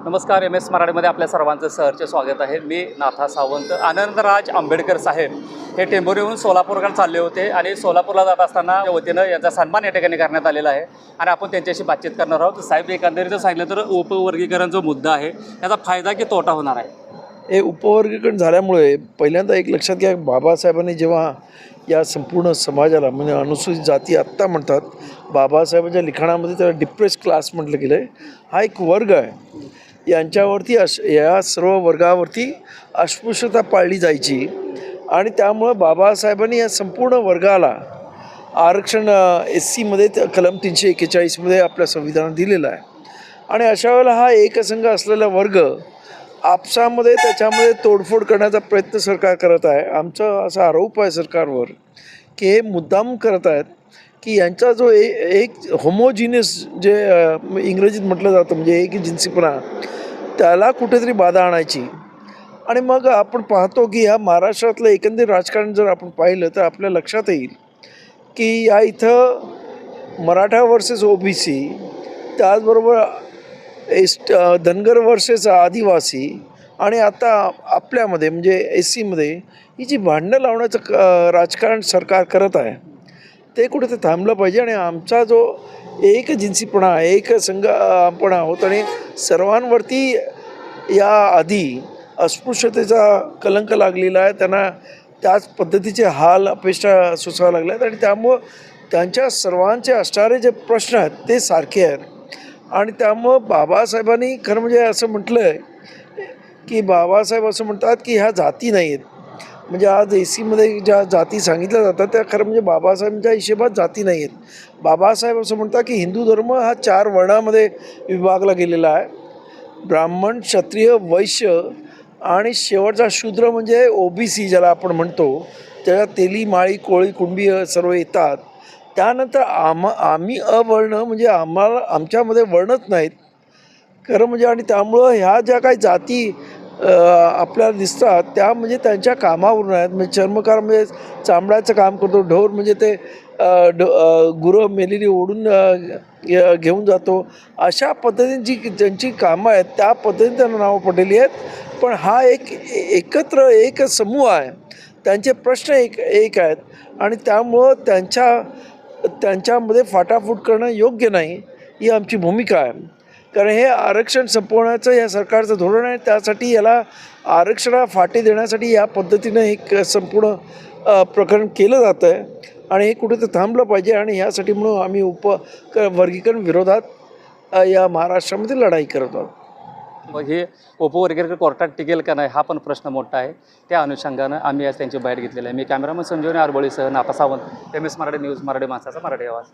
नमस्कार. MS मराठीमध्ये आपल्या सर्वांचं सहर्ष स्वागत आहे. मी नाथा सावंत. आनंदराज आंबेडकर साहेब हे टेंभुर्णीहून सोलापूरकडे चालले होते आणि सोलापूरला जात असताना वतीनं यांचा सन्मान या ठिकाणी करण्यात आलेला आहे आणि आपण त्यांच्याशी बातचीत करणार आहोत. साहेब, एकंदरीत सांगितलं तर उपवर्गीकरण जो मुद्दा आहे त्याचा फायदा की तोटा होणार आहे? हे उपवर्गीकरण झाल्यामुळे पहिल्यांदा एक लक्षात घ्या, बाबासाहेबांनी जेव्हा या संपूर्ण समाजाला म्हणजे अनुसूचित जाती आत्ता म्हणतात, बाबासाहेबांच्या लिखाणामध्ये त्याला डिप्रेस क्लास म्हटलं गेलं आहे. हा एक वर्ग आहे. यांच्यावरती या सर्व वर्गावरती अस्पृश्यता पाळली जायची आणि त्यामुळं बाबासाहेबांनी या संपूर्ण वर्गाला आरक्षण SCमध्ये कलम 341मध्ये आपल्या संविधानात दिलेलं आहे. आणि अशा वेळेला हा एकसंघ असलेला वर्ग आपसामध्ये त्याच्यामध्ये तोडफोड करण्याचा प्रयत्न सरकार करत आहे. आमचा असा आरोप आहे सरकारवर की हे मुद्दाम करत आहेत की यांचा जो एक होमोजिनियस जे इंग्रजीत म्हटलं जातं म्हणजे एक जिन्सीपणा, त्याला कुठेतरी बाधा आणायची. आणि मग आपण पाहतो की ह्या महाराष्ट्रातलं एकंदरीत राजकारण जर आपण पाहिलं तर आपल्या लक्षात येईल की या इथं मराठा वर्सेस OBC, त्याचबरोबर धनगर वर्सेस आदिवासी आणि आता आपल्यामध्ये म्हणजे SCमध्ये ही जी भांडणं लावण्याचं राजकारण सरकार करत आहे ते कुठे ते थांबलं पाहिजे. आणि आमचा जो एक जिन्सीपणा, एक संघ आपण आहोत आणि सर्वांवरती या आधी अस्पृश्यतेचा कलंक लागलेला आहे. त्यांना त्याच पद्धतीचे हाल अपेक्षा सोसावे लागले आहेत आणि त्यामुळं त्यांच्या सर्वांचे असणारे जे प्रश्न आहेत ते सारखे आहेत. आणि त्यामुळं बाबासाहेबांनी खरं म्हणजे असं म्हटलं आहे की बाबासाहेब असं म्हणतात की ह्या जाती नाही आहेत. म्हणजे आज SCमध्ये ज्या जाती सांगितल्या जातात त्या खरं म्हणजे बाबासाहेबांच्या हिशेबात जाती नाही आहेत. बाबासाहेब असं म्हणतात की हिंदू धर्म हा 4 वर्णामध्ये विभागला गेलेला आहे. ब्राह्मण, क्षत्रिय, वैश्य आणि शेवटचा शूद्र म्हणजे OBC ज्याला आपण म्हणतो, त्याच्यात तेली, माळी, कोळी, कुणबी सर्व येतात. त्यानंतर आम्ही अवर्ण म्हणजे आमच्यामध्ये वर्णच नाहीत खरं म्हणजे. आणि त्यामुळं ह्या ज्या काही जाती आपल्याला दिसतात त्या म्हणजे त्यांच्या कामावरून आहेत. म्हणजे चर्मकार म्हणजे चामड्याचं काम करतो, ढोर म्हणजे ते गुरं मेलेली ओढून घेऊन जातो. अशा पद्धतीने ज्यांची कामं आहेत त्या पद्धतीने त्यांना नावं पडलेली आहेत. पण हा एकत्र एक समूह आहे, त्यांचे प्रश्न एक आहेत आणि त्यामुळं त्यांच्यामध्ये फाटाफूट करणं योग्य नाही, ही आमची भूमिका आहे. कारण हे आरक्षण संपवण्याचं या सरकारचं धोरण आहे. त्यासाठी याला आरक्षणाला फाटे देण्यासाठी या पद्धतीनं एक संपूर्ण प्रकरण केलं जातं आहे आणि हे कुठे तर थांबलं पाहिजे. आणि ह्यासाठी म्हणून आम्ही वर्गीकरण विरोधात या महाराष्ट्रामध्ये लढाई करत आहोत. मग हे उपवर्गीकरण कोर्टात टिकेल का नाही हा पण प्रश्न मोठा आहे. त्या अनुषंगानं आम्ही आज त्यांची बाहेर घेतलेली आहे. मी कॅमेरामन संजीवनी आरबळीसह नाथा सावंत, MS मराठी न्यूज, मराठी माणसाचा मराठी आवाज.